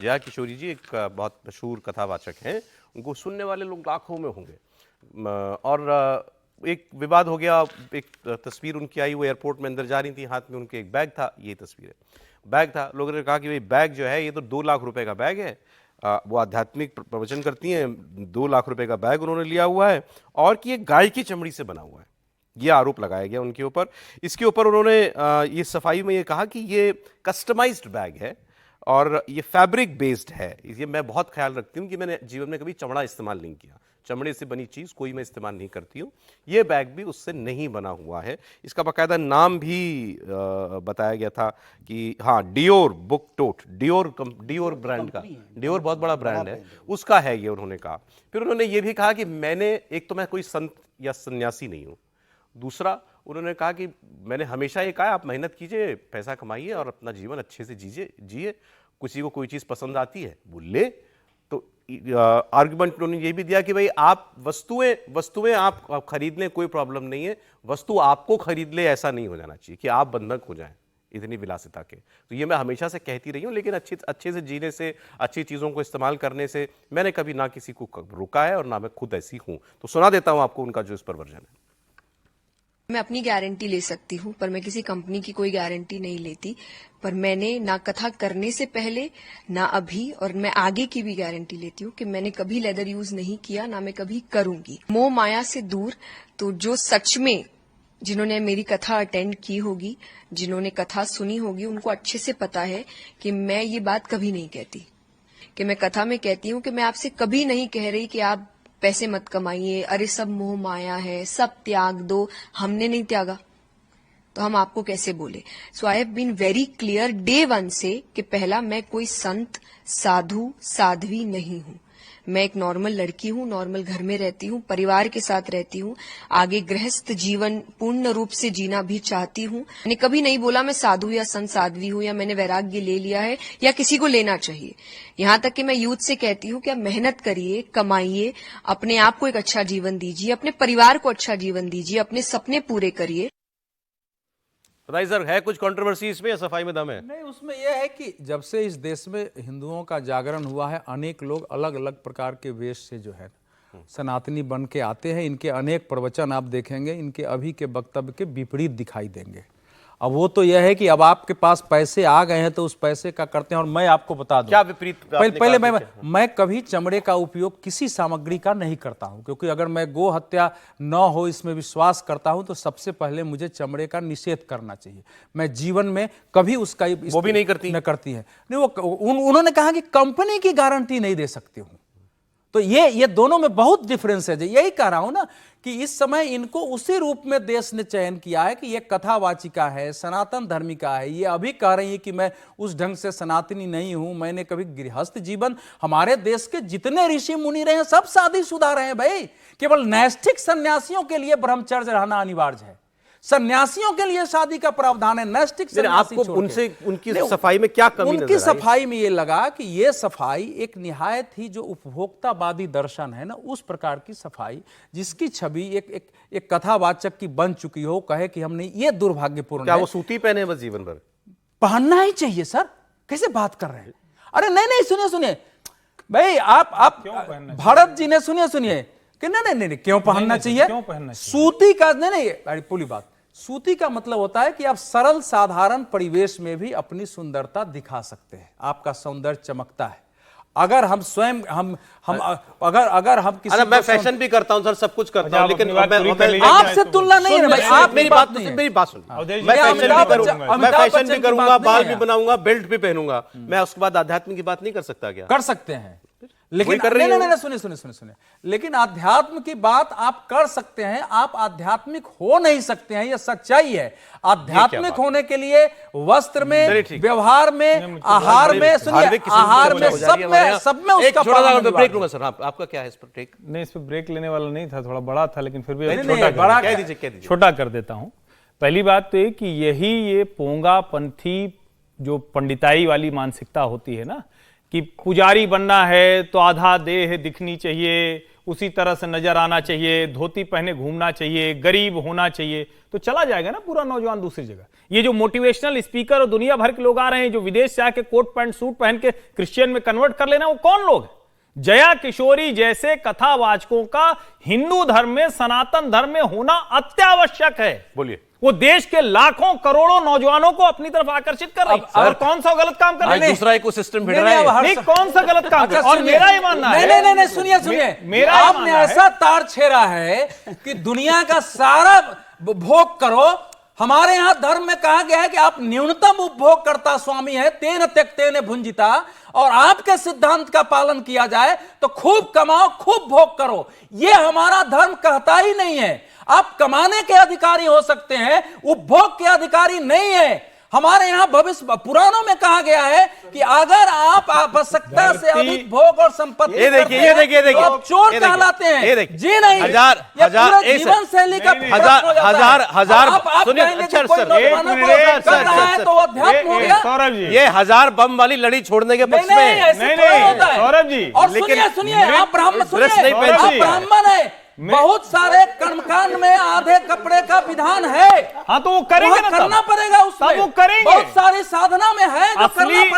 जया किशोरी जी एक बहुत मशहूर कथावाचक हैं, उनको सुनने वाले लोग लाखों में होंगे। और एक विवाद हो गया, एक तस्वीर उनकी आई, वो एयरपोर्ट में अंदर जा रही थी, हाथ में उनके एक बैग था, ये तस्वीर है, बैग था। लोगों ने कहा कि भाई बैग जो है ये तो 2 लाख रुपए का बैग है। वो आध्यात्मिक प्रवचन करती हैं, 2 लाख रुपए का बैग उन्होंने लिया हुआ है और कि ये गाय की चमड़ी से बना हुआ है, ये आरोप लगाया गया उनके ऊपर। इसके ऊपर उन्होंने ये सफाई में ये कहा कि ये कस्टमाइज्ड बैग है और ये फैब्रिक बेस्ड है। ये मैं बहुत ख्याल रखती हूँ कि मैंने जीवन में कभी चमड़ा इस्तेमाल नहीं किया, चमड़े से बनी चीज़ कोई मैं इस्तेमाल नहीं करती हूँ। ये बैग भी उससे नहीं बना हुआ है। इसका बाकायदा नाम भी बताया गया था कि हाँ, डियोर बुक टोट, डियोर ब्रांड का, डियोर बहुत बड़ा ब्रांड है, उसका है ये, उन्होंने कहा। फिर उन्होंने ये भी कहा कि मैंने, एक तो मैं कोई संत या सन्यासी नहीं हूँ, दूसरा उन्होंने कहा कि मैंने हमेशा ये कहा आप मेहनत कीजिए, पैसा कमाइए और अपना जीवन अच्छे से जिए। किसी को कोई चीज़ पसंद आती है वो ले। तो आर्गुमेंट उन्होंने ये भी दिया कि भाई आप वस्तुएं आप खरीद लें, कोई प्रॉब्लम नहीं है, वस्तु आपको खरीद ले ऐसा नहीं हो जाना चाहिए कि आप बंधक हो जाएं इतनी विलासिता के। तो ये मैं हमेशा से कहती रही हूँ, लेकिन अच्छे से जीने से, अच्छी चीज़ों को इस्तेमाल करने से मैंने कभी ना किसी को रोका है और ना मैं खुद ऐसी हूँ। तो सुना देता हूँ आपको उनका जो इस पर वर्जन है। मैं अपनी गारंटी ले सकती हूँ, पर मैं किसी कंपनी की कोई गारंटी नहीं लेती। पर मैंने ना कथा करने से पहले, ना अभी, और मैं आगे की भी गारंटी लेती हूँ कि मैंने कभी लेदर यूज नहीं किया, ना मैं कभी करूंगी। मोह माया से दूर, तो जो सच में जिन्होंने मेरी कथा अटेंड की होगी, जिन्होंने कथा सुनी होगी, उनको अच्छे से पता है कि मैं ये बात कभी नहीं कहती। कि मैं कथा में कहती हूँ कि मैं आपसे कभी नहीं कह रही कि आप पैसे मत कमाइए, अरे सब मोह माया है, सब त्याग दो। हमने नहीं त्यागा तो हम आपको कैसे बोले। So I have been very clear day 1 से कि पहला, मैं कोई संत, साधु, साध्वी नहीं हूं। मैं एक नॉर्मल लड़की हूं, नॉर्मल घर में रहती हूं, परिवार के साथ रहती हूं, आगे गृहस्थ जीवन पूर्ण रूप से जीना भी चाहती हूं। मैंने कभी नहीं बोला मैं साधु या संत साध्वी हूं, या मैंने वैराग्य ले लिया है, या किसी को लेना चाहिए। यहां तक कि मैं यूथ से कहती हूं कि आप मेहनत करिए, कमाइए, अपने आप को एक अच्छा जीवन दीजिए, अपने परिवार को अच्छा जीवन दीजिए, अपने सपने पूरे करिए। बताइए सर, है कुछ कंट्रोवर्सी इसमें या सफाई में दम है? नहीं, उसमें यह है कि जब से इस देश में हिंदुओं का जागरण हुआ है, अनेक लोग अलग अलग प्रकार के वेश से जो है सनातनी बन के आते हैं। इनके अनेक प्रवचन आप देखेंगे, इनके अभी के वक्तव्य के विपरीत दिखाई देंगे। अब वो तो यह है कि अब आपके पास पैसे आ गए हैं तो उस पैसे का करते हैं। और मैं आपको बता दूं, क्या विपरीत? पहले मैं कभी चमड़े का उपयोग किसी सामग्री का नहीं करता हूं, क्योंकि अगर मैं गो हत्या न हो इसमें विश्वास करता हूं तो सबसे पहले मुझे चमड़े का निषेध करना चाहिए। मैं जीवन में कभी उसका वो भी नहीं करती है। नहीं, वो उन्होंने कहा कि कंपनी की गारंटी नहीं दे सकती हूं। तो ये दोनों में बहुत डिफरेंस है। यही कह रहा हूं ना कि इस समय इनको उसी रूप में देश ने चयन किया है कि ये कथावाचिका है, सनातन धर्मिका है। ये अभी कह रही है कि मैं उस ढंग से सनातनी नहीं हूं, मैंने कभी गृहस्थ जीवन, हमारे देश के जितने ऋषि मुनि रहे हैं सब शादीशुदा रहे हैं भाई। केवल नैष्ठिक सन्यासियों के लिए ब्रह्मचर्य रहना अनिवार्य है, सन्यासियों के लिए शादी का प्रावधान है। नैष्ठिक सन्यासी आपको उनसे उनकी सफाई में क्या कमी नजर आई? उनकी सफाई में ये लगा कि ये सफाई एक निहायत ही जो उपभोक्तावादी दर्शन है ना, उस प्रकार की सफाई जिसकी छवि एक कथावाचक की बन चुकी हो, कहे कि हमने, ये दुर्भाग्यपूर्ण है। क्या वो सूती पहने बस जीवन भर? पहनना ही चाहिए सर, कैसे बात कर रहे हैं? अरे नहीं, सुनिए भाई, आप भरत जी ने सुनिए कि नहीं, क्यों पहनना चाहिए? सूती का नहीं, पूरी बात, सूती का मतलब होता है कि आप सरल साधारण परिवेश में भी अपनी सुंदरता दिखा सकते हैं, आपका सौंदर्य चमकता है। अगर हम स्वयं अगर हम किसी, मैं फैशन भी करता हूं सर, सब कुछ करता हूं, लेकिन आपसे तुलना नहीं है भाई। आप मेरी बात सुनिए। मैं फैशन भी करूंगा, बाल भी बनाऊंगा, बेल्ट भी पहनूंगा, मैं उसके बाद आध्यात्म की बात नहीं कर सकता क्या? कर सकते हैं, लेकिन नहीं, सुनिए, लेकिन आध्यात्म की बात आप कर सकते हैं, आप आध्यात्मिक हो नहीं सकते हैं, यह सच्चाई है। आध्यात्मिक होने के लिए वस्त्र में, व्यवहार में, आहार में, सुनिए, आहार में, सब में उसका पालन। ब्रेक लूंगा सर, आपका क्या है इस पर टेक? नहीं, इस पर ब्रेक लेने वाला नहीं था, थोड़ा बड़ा था, लेकिन फिर भी छोटा कर देता हूं। पहली बात तो ये कि ये पोंगा पंथी जो पंडिताई वाली मानसिकता होती है ना, कि पुजारी बनना है तो आधा देह दिखनी चाहिए, उसी तरह से नजर आना चाहिए, धोती पहने घूमना चाहिए, गरीब होना चाहिए, तो चला जाएगा ना पूरा नौजवान दूसरी जगह। ये जो मोटिवेशनल स्पीकर और दुनिया भर के लोग आ रहे हैं जो विदेश से आके कोट पैंट सूट पहन के क्रिश्चियन में कन्वर्ट कर लेना, वो कौन लोग हैं? जया किशोरी जैसे कथावाचकों का हिंदू धर्म में, सनातन धर्म में होना अत्यावश्यक है। बोलिए। वो देश के लाखों करोड़ों नौजवानों को अपनी तरफ आकर्षित कर रही है। और कौन सा गलत काम कर रही है? दूसरा इकोसिस्टम भिड़ रहा है। नहीं, कौन सा गलत काम? अच्छा, और मेरा ये मानना है, नहीं, सुनिए, मेरा आपने ऐसा तार छेड़ा है कि दुनिया का सारा भोग करो। हमारे यहां धर्म में कहा गया है कि आप न्यूनतम उपभोग करता स्वामी है, तेन त्यक्तेन भुंजिता, और आपके सिद्धांत का पालन किया जाए तो खूब कमाओ, खूब भोग करो। यह हमारा धर्म कहता ही नहीं है। आप कमाने के अधिकारी हो सकते हैं, उपभोग के अधिकारी नहीं है। हमारे यहां भविष्य पुराणों में कहा गया है कि अगर आप आवश्यकता से अधिक भोग और संपत्ति ये देखिए तो आप चोर कहलाते हैं। जी नहीं, हजार जीवन शैली का हजार तो अध्यात्म हो गया। सौरभ जी, ये 1000 बम वाली लड़ी छोड़ने के पक्ष में नहीं, सौरभ जी, और सुनिए, आप ब्राह्मण है, मैं- बहुत सारे कर्मकांड में आधे कपड़े का विधान है। हाँ तो वो करेंगे ना, करना पड़ेगा उसमें, तब वो करेंगे। बहुत सारी साधना में है जो असली करना